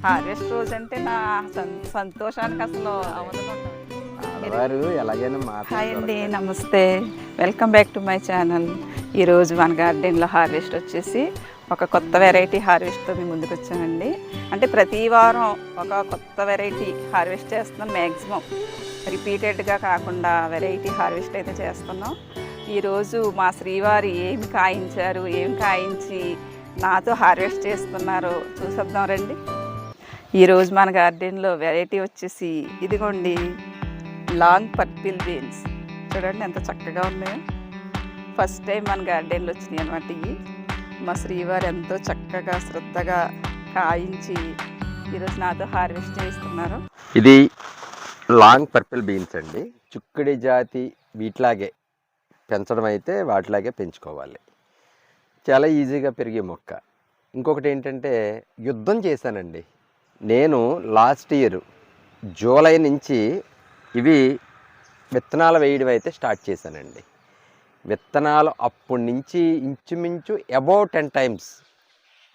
Harvest రోజు అంటే నా సంతోషానికి అసలు అవధులు వారు ఎలాగైనా హాయ్ అండి, నమస్తే, welcome back to my channel. ఈరోజు మన గార్డెన్లో హార్వెస్ట్ వచ్చేసి ఒక కొత్త వెరైటీ హార్వెస్ట్తో మీ ముందుకు వచ్చానండి. అంటే ప్రతి వారం ఒక కొత్త వెరైటీ హార్వెస్ట్ చేస్తున్నాం. మ్యాక్సిమం రిపీటెడ్గా కాకుండా వెరైటీ హార్వెస్ట్ అయితే చేస్తున్నాం. ఈరోజు మా శ్రీవారి ఏమి కాయించారు, ఏమి కాయించి నాతో హార్వెస్ట్ చేస్తున్నారో చూసేద్దాం రండి. ఈరోజు మన గార్డెన్లో వెరైటీ వచ్చేసి ఇదిగోండి, లాంగ్ పర్పిల్ బీన్స్. చూడండి ఎంత చక్కగా ఉన్నాయో. ఫస్ట్ టైం మన గార్డెన్లో వచ్చినాయి అనమాట ఇవి. మా శ్రీవారు ఎంతో చక్కగా శ్రద్ధగా కాయించి ఈరోజు నాతో హార్వెస్ట్ చేస్తున్నారు. ఇది లాంగ్ పర్పిల్ బీన్స్ అండి. చుక్కడి జాతి వీటిలాగే పెంచడం అయితే వాటిలాగే పెంచుకోవాలి. చాలా ఈజీగా పెరిగే మొక్క. ఇంకొకటి ఏంటంటే యుద్ధం చేశానండి నేను. లాస్ట్ ఇయర్ జూలై నుంచి ఇవి విత్తనాలు వేయడం అయితే స్టార్ట్ చేశానండి. విత్తనాలు అప్పటి నుంచి ఇంచుమించు అబౌట్ 10 times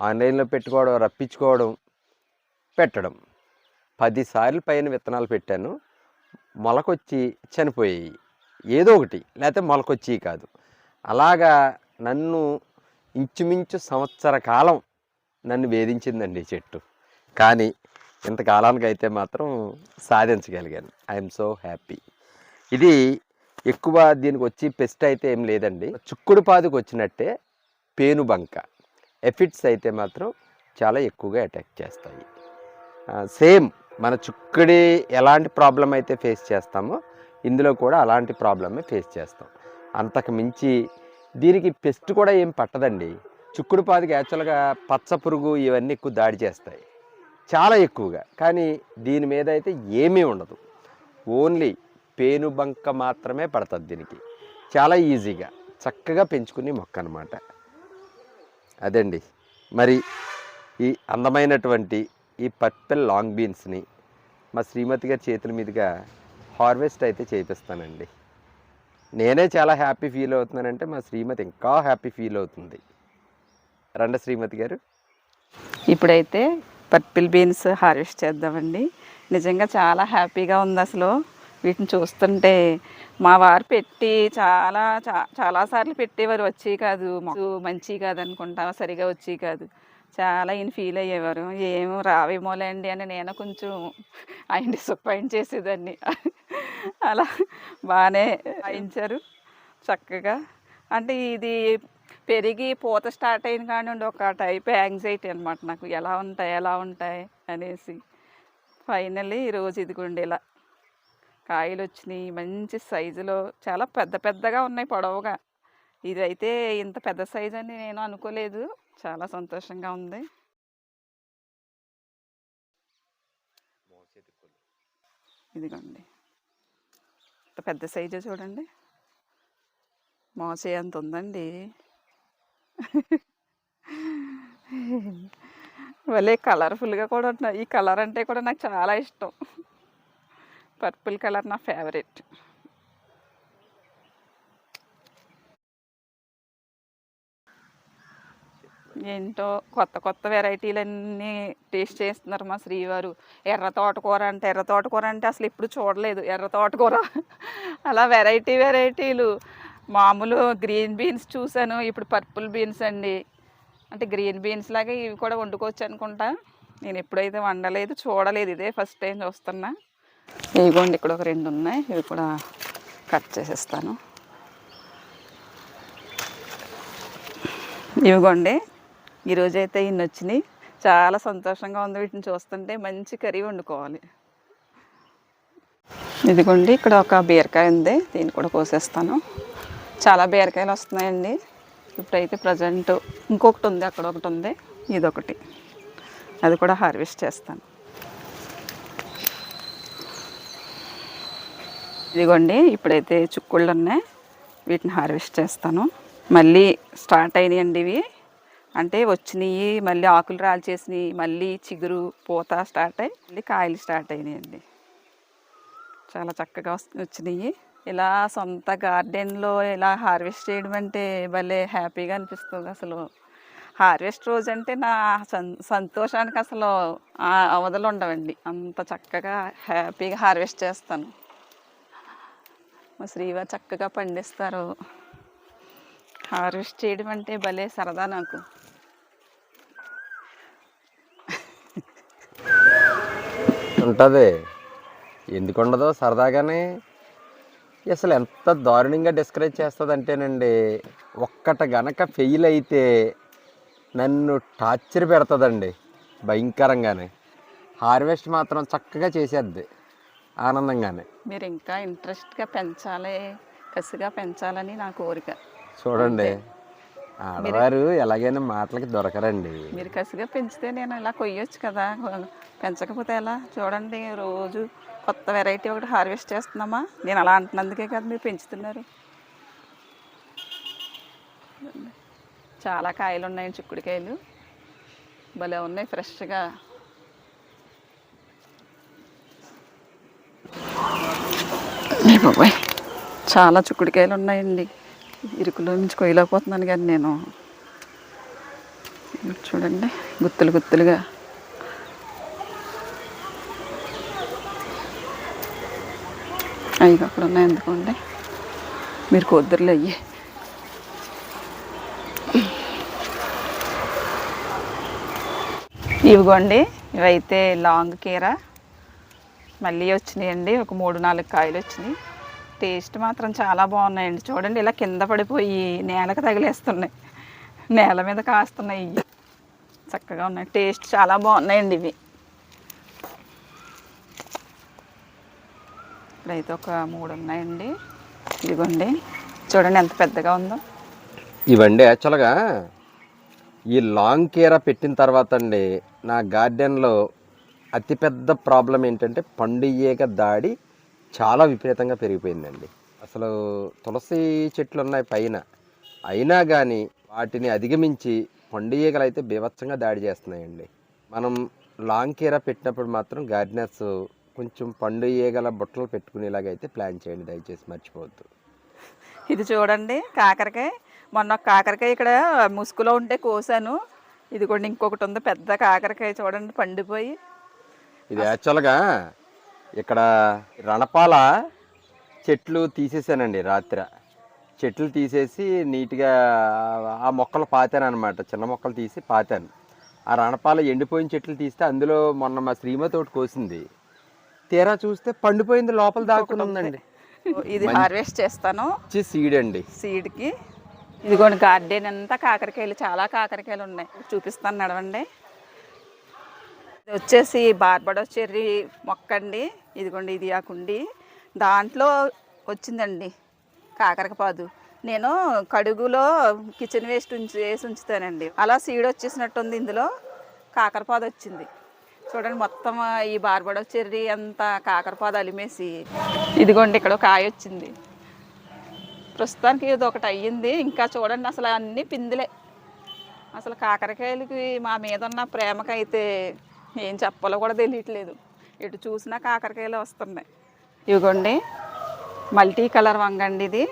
ఆన్లైన్లో పెట్టుకోవడం, రప్పించుకోవడం, పెట్టడం. 10 సార్లు పైన విత్తనాలు పెట్టాను. మొలకొచ్చి చనిపోయాయి ఏదో ఒకటి, లేకపోతే మొలకొచ్చి కాదు. అలాగా నన్ను ఇంచుమించు సంవత్సర కాలం నన్ను వేధించిందండి చెట్టు. కానీ ఇంతకాలానికి అయితే మాత్రం సాధించగలిగాను. I'm so happy. ఇది ఎక్కువ దీనికి వచ్చి పెస్ట్ అయితే ఏం లేదండి. చుక్కుడు పాదుకు వచ్చినట్టే పేనుబంక ఎఫిడ్స్ అయితే మాత్రం చాలా ఎక్కువగా అటాక్ చేస్తాయి. సేమ్ మన చుక్కడి ఎలాంటి ప్రాబ్లం అయితే ఫేస్ చేస్తామో ఇందులో కూడా అలాంటి ప్రాబ్లమే ఫేస్ చేస్తాం. అంతకు మించి దీనికి పెస్ట్ కూడా ఏం పట్టదండి. చుక్కుడు పాదికి యాక్చువల్గా పచ్చ పురుగు ఇవన్నీ ఎక్కువ దాడి చేస్తాయి చాలా ఎక్కువగా. కానీ దీని మీద అయితే ఏమీ ఉండదు. ఓన్లీ పేనుబంక మాత్రమే పడుతుంది దీనికి. చాలా ఈజీగా చక్కగా పెంచుకునే మొక్క అన్నమాట. అదండి మరి ఈ అందమైనటువంటి ఈ పర్పిల్ లాంగ్ బీన్స్ని మా శ్రీమతి గారి చేతుల మీదుగా హార్వెస్ట్ అయితే చేపిస్తానండి. నేనే చాలా హ్యాపీ ఫీల్ అవుతున్నానంటే మా శ్రీమతి ఇంకా హ్యాపీ ఫీల్ అవుతుంది. రండి శ్రీమతి గారు. ఇప్పుడైతే పర్పిల్ బీన్స్ హార్వెస్ట్ చేద్దామండి. నిజంగా చాలా హ్యాపీగా ఉంది అసలు వీటిని చూస్తుంటే. మా వారు పెట్టి చాలాసార్లు పెట్టేవారు, వచ్చి కాదు, మంచి కాదు అనుకుంటా, సరిగా వచ్చి కాదు. చాలా ఆయన ఫీల్ అయ్యేవారు, ఏమో రావేమోలేండి అని. నేను కొంచెం ఆయన డిసప్పాయింట్ చేసేదాన్ని. అలా బాగానే వాయించారు చక్కగా. అంటే ఇది పెరిగి పూత స్టార్ట్ అయిన కానీ ఒక టైప్ యాంగ్జైటీ అనమాట నాకు, ఎలా ఉంటాయి అనేసి. ఫైనల్లీ ఈరోజు ఇదిగోండి ఇలా కాయలు వచ్చినాయి మంచి సైజులో. చాలా పెద్దగా ఉన్నాయి, పొడవుగా. ఇదైతే ఇంత పెద్ద సైజు అని నేను అనుకోలేదు. చాలా సంతోషంగా ఉంది. ఇదిగోండి ఇంత పెద్ద సైజు చూడండి, మోసే అంత ఉందండి. భలే కలర్ఫుల్గా కూడా ఉంటున్నాయి. ఈ కలర్ అంటే కూడా నాకు చాలా ఇష్టం. పర్పుల్ కలర్ నా ఫేవరెట్. ఏంటో కొత్త వెరైటీలన్నీ టేస్ట్ చేస్తున్నారు మా శ్రీవారు. ఎర్ర తోటకూర అంటే అసలు ఎప్పుడు చూడలేదు ఎర్ర తోటకూర. అలా వెరైటీలు. మామూలు గ్రీన్ బీన్స్ చూశాను, ఇప్పుడు పర్పుల్ బీన్స్ అండి. అంటే గ్రీన్ బీన్స్ లాగే ఇవి కూడా వండుకోవచ్చు అనుకుంటా. నేను ఎప్పుడైతే వండలేదు, చూడలేదు, ఇదే ఫస్ట్ టైం చూస్తున్నా. ఇదిగోండి ఇక్కడ ఒక 2 ఉన్నాయి, ఇవి కూడా కట్ చేసేస్తాను. ఇవిగోండి ఈరోజైతే ఇన్ని వచ్చినాయి. చాలా సంతోషంగా ఉంది వీటిని చూస్తుంటే. మంచి కర్రీ వండుకోవాలి. ఇదిగోండి ఇక్కడ ఒక బీరకాయ ఉంది, దీన్ని కూడా కోసేస్తాను. చాలా బీరకాయలు వస్తున్నాయండి. ఇప్పుడైతే ప్రజెంట్ ఇంకొకటి ఉంది, అక్కడ ఒకటి ఉంది, ఇదొకటి, అది కూడా హార్వెస్ట్ చేస్తాను. ఇదిగోండి ఇప్పుడైతే చుక్కుళ్ళు ఉన్నాయి, వీటిని హార్వెస్ట్ చేస్తాను. మళ్ళీ స్టార్ట్ అయినాయండి ఇవి. అంటే వచ్చినాయి, మళ్ళీ ఆకులు రాల్చేసినాయి, మళ్ళీ చిగురు పూత స్టార్ట్ అయ్యి మళ్ళీ కాయలు స్టార్ట్ అయినాయండి. చాలా చక్కగా వచ్చినాయి. ఇలా సొంత గార్డెన్లో ఇలా హార్వెస్ట్ చేయడం అంటే భలే హ్యాపీగా అనిపిస్తుంది. అసలు హార్వెస్ట్ రోజు అంటే నా సంతోషానికి అసలు అవధులు ఉండవండి. అంత చక్కగా హ్యాపీగా హార్వెస్ట్ చేస్తాను. మా శ్రీవారు చక్కగా పండిస్తారు. హార్వెస్ట్ చేయడం అంటే భలే సరదా నాకు. ఉంటుంది, ఎందుకు ఉండదో సరదాగానే. అసలు ఎంత దారుణంగా డిస్కరేజ్ చేస్తుంది అంటేనండి, ఒక్కట గనక ఫెయిల్ అయితే నన్ను టార్చర్ పెడుతుందండి భయంకరంగానే. హార్వెస్ట్ మాత్రం చక్కగా చేసేద్ది ఆనందంగానే. మీరు ఇంకా ఇంట్రెస్ట్గా పెంచాలి, కసిగా పెంచాలని నా కోరిక. చూడండి, ఆడవారు ఎలాగైనా మాటలకి దొరకరండి. మీరు కసిగా పెంచితే నేను ఇలా కొయ్యొచ్చు కదా, పెంచకపోతే ఎలా? చూడండి, రోజు కొత్త వెరైటీ ఒకటి హార్వెస్ట్ చేస్తున్నామా. నేను అలా అంటున్నందుకే కదా మీరు పెంచుతున్నారు. చాలా కాయలు ఉన్నాయండి, చిక్కుడుకాయలు భలే ఉన్నాయి ఫ్రెష్గా. బాబాయ్, చాలా చిక్కుడుకాయలు ఉన్నాయండి. ఇరుకులో నుంచి కొయ్యలేకపోతున్నాను కానీ నేను. చూడండి, గుత్తులు గుత్తులుగా. అవి అక్కడ ఉన్నాయి ఎందుకోండి, మీరు కొద్దురులు అయ్యి. ఇవిగోండి, ఇవైతే లాంగ్ కీర మళ్ళీ వచ్చినాయండి. ఒక 3-4 కాయలు వచ్చినాయి. టేస్ట్ మాత్రం చాలా బాగున్నాయండి. చూడండి, ఇలా కింద పడిపోయి నేలకు తగిలేస్తున్నాయి, నేల మీద కాస్తున్నాయి. ఇవి చక్కగా ఉన్నాయి, టేస్ట్ చాలా బాగున్నాయండి ఇవి. ఇప్పుడైతే ఒక 3 ఉన్నాయండి. ఇదిగోండి, చూడండి ఎంత పెద్దగా ఉందో. ఇవండి యాక్చువల్గా ఈ లాంగ్ కీర పెట్టిన తర్వాత అండి, నా గార్డెన్లో అతిపెద్ద ప్రాబ్లం ఏంటంటే పండు ఈగ దాడి చాలా విపరీతంగా పెరిగిపోయిందండి. అసలు తులసి చెట్లు ఉన్నాయి పైన, అయినా కానీ వాటిని అధిగమించి పండు ఈగలు అయితే బీభత్సంగా దాడి చేస్తున్నాయండి. మనం లాంగ్ కీర పెట్టినప్పుడు మాత్రం గార్డెనర్స్ కొంచెం పండు ఈగల బుట్టలు పెట్టుకునేలాగైతే ప్లాన్ చేయండి, దయచేసి మర్చిపోవద్దు. ఇది చూడండి, కాకరకాయ. మొన్న ఒక కాకరకాయ ఇక్కడ ముసుగులో ఉంటే కోసాను. ఇది కూడా ఇంకొకటి ఉంది పెద్ద కాకరకాయ, చూడండి పండిపోయి. ఇది యాక్చువల్గా ఇక్కడ రణపాల చెట్లు తీసేసానండి రాత్రి. చెట్లు తీసేసి నీట్గా ఆ మొక్కలు పాతాను అనమాట, చిన్న మొక్కలు తీసి పాతాను. ఆ రణపాల ఎండిపోయిన చెట్లు తీస్తే అందులో మొన్న మా శ్రీమతి ఒకటి కోసింది, తీరా చూస్తే పండిపోయింది, లోపల దాక్కుని ఉందండి. ఇది హార్వెస్ట్ చేస్తాను, సీడ్ అండి. సీడ్కి ఇదిగోండి గార్డెన్ అంతా కాకరకాయలు, చాలా కాకరకాయలు ఉన్నాయి. చూపిస్తాను నడవండి. ఇది వచ్చేసి బార్బడో చెర్రీ మొక్క అండి. ఇదిగోండి, ఇది ఆ కుండి, దాంట్లో వచ్చిందండి కాకరపాదు. నేను కడుగులో కిచెన్ వేస్ట్ వేసి ఉంచుతానండి, అలా సీడ్ వచ్చేసినట్టుంది. ఇందులో కాకరపాదు వచ్చింది. చూడండి, మొత్తం ఈ బార్బడో చెర్రీ అంతా కాకరపాదు అలిమేసి. ఇదిగోండి, ఇక్కడ కాయ వచ్చింది. ప్రస్తుతానికి ఇది ఒకటి అయ్యింది. ఇంకా చూడండి, అసలు అన్నీ పిందులే. అసలు కాకరకాయలకి మా మీద ఉన్న ప్రేమకైతే ఏం చెప్పాలో కూడా తెలియట్లేదు. ఎటు చూసినా కాకరకాయలు వస్తున్నాయి. ఇదిగోండి, మల్టీ కలర్ వంగ అండి ఇది.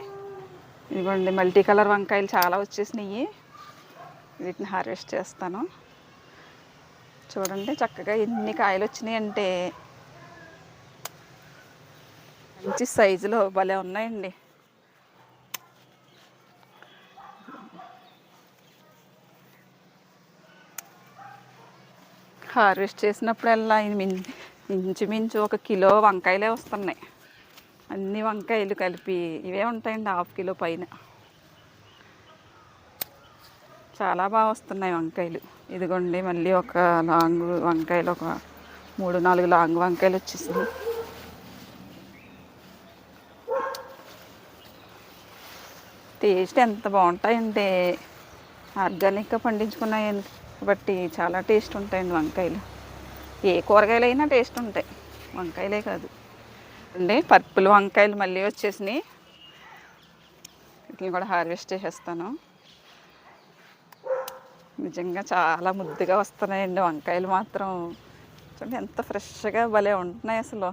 ఇదిగోండి, మల్టీ కలర్ వంకాయలు చాలా వచ్చేసినాయి. వీటిని హార్వెస్ట్ చేస్తాను. చూడండి, చక్కగా ఎన్ని కాయలు వచ్చినాయి అంటే మంచి సైజులో భలే ఉన్నాయండి. హార్వెస్ట్ చేసినప్పుడల్లా ఇంచుమించు 1 కిలో వంకాయలే వస్తున్నాయి. అన్ని వంకాయలు కలిపి ఇవే ఉంటాయండి, 1/2 కిలో పైన. చాలా బాగా వస్తున్నాయి వంకాయలు. ఇదిగోండి, మళ్ళీ ఒక లాంగ్ వంకాయలు, ఒక 3-4 లాంగ్ వంకాయలు వచ్చేసినాయి. టేస్ట్ ఎంత బాగుంటాయంటే ఆర్గానిక్గా పండించుకున్నాయి కాబట్టి చాలా టేస్ట్ ఉంటాయండి వంకాయలు. ఏ కూరగాయలు అయినా టేస్ట్ ఉంటాయి, వంకాయలే కాదు అండి. పర్పుల్ వంకాయలు మళ్ళీ వచ్చేసినాయి. వీటిని కూడా హార్వెస్ట్ చేసేస్తాను. నిజంగా చాలా ముద్దుగా వస్తున్నాయండి వంకాయలు మాత్రం. చూడండి ఎంత ఫ్రెష్గా భలే ఉంటున్నాయి అసలు.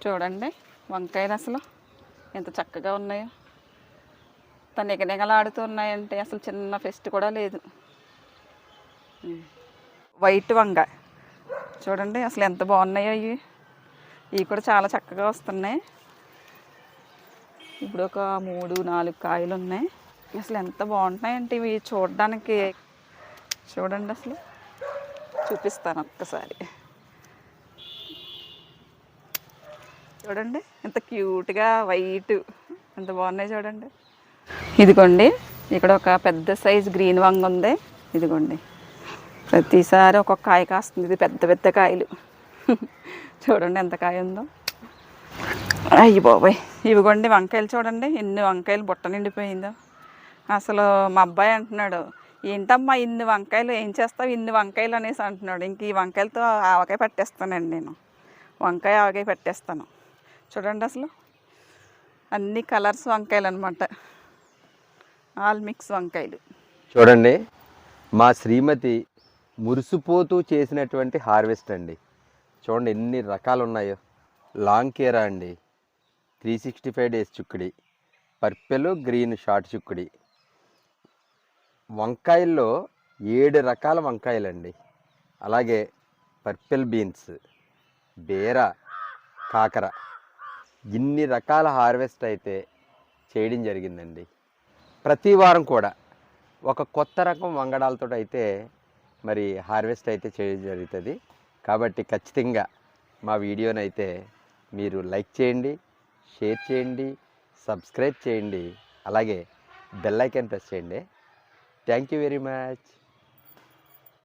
చూడండి వంకాయలు అసలు ఎంత చక్కగా ఉన్నాయో. నిగనిగలాడుతూ ఉన్నాయంటే అసలు చిన్న ఫెస్ట్ కూడా లేదు. వైట్ వంగ చూడండి అసలు ఎంత బాగున్నాయో. ఇవి కూడా చాలా చక్కగా వస్తున్నాయి. ఇప్పుడు ఒక 3-4 కాయలు ఉన్నాయి. అసలు ఎంత బాగుంటున్నాయంటే ఇవి చూడడానికి. చూడండి అసలు చూపిస్తాను ఒక్కసారి. చూడండి ఎంత క్యూట్గా వైట్ ఎంత బాగున్నాయి చూడండి. ఇదిగోండి ఇక్కడ ఒక పెద్ద సైజు గ్రీన్ వంగ ఉంది. ఇదిగోండి ప్రతిసారి ఒక్కొక్క కాయ కాస్తుంది. ఇది పెద్ద పెద్ద కాయలు. చూడండి ఎంత కాయ ఉందో. అయ్యి బాబాయ్, ఇవిగోండి వంకాయలు చూడండి ఎన్ని వంకాయలు బుట్ట నిండిపోయిందో. అసలు మా అబ్బాయి అంటున్నాడు, ఏంటమ్మా ఇన్ని వంకాయలు ఏం చేస్తావు ఇన్ని వంకాయలు అనేసి అంటున్నాడు. ఇంక ఈ వంకాయలతో ఆవకాయ పట్టేస్తానండి నేను. వంకాయ ఆవకాయ పట్టేస్తాను. చూడండి అసలు అన్ని కలర్స్ వంకాయలు అనమాట. ఆల్ మిక్స్ వంకాయలు. చూడండి మా శ్రీమతి మురిసిపోతూ చేసినటువంటి హార్వెస్ట్ అండి. చూడండి ఎన్ని రకాలు ఉన్నాయో. లాంగ్ కేరా అండి, 365 డేస్ చుక్కుడి, పర్పెల్ గ్రీన్ షార్ట్ చుక్కుడి, వంకాయల్లో 7 రకాల వంకాయలండి. అలాగే పర్పెల్ బీన్స్, బేర, కాకర, ఇన్ని రకాల హార్వెస్ట్ అయితే చేయడం జరిగిందండి. ప్రతి వారం కూడా ఒక కొత్త రకం వంగడాలతో అయితే మరి హార్వెస్ట్ అయితే చేయడం జరుగుతుంది. కాబట్టి ఖచ్చితంగా మా వీడియోని అయితే మీరు లైక్ చేయండి, షేర్ చేయండి, సబ్స్క్రైబ్ చేయండి, అలాగే బెల్ ఐకాన్ ప్రెస్ చేయండి. Thank you very much.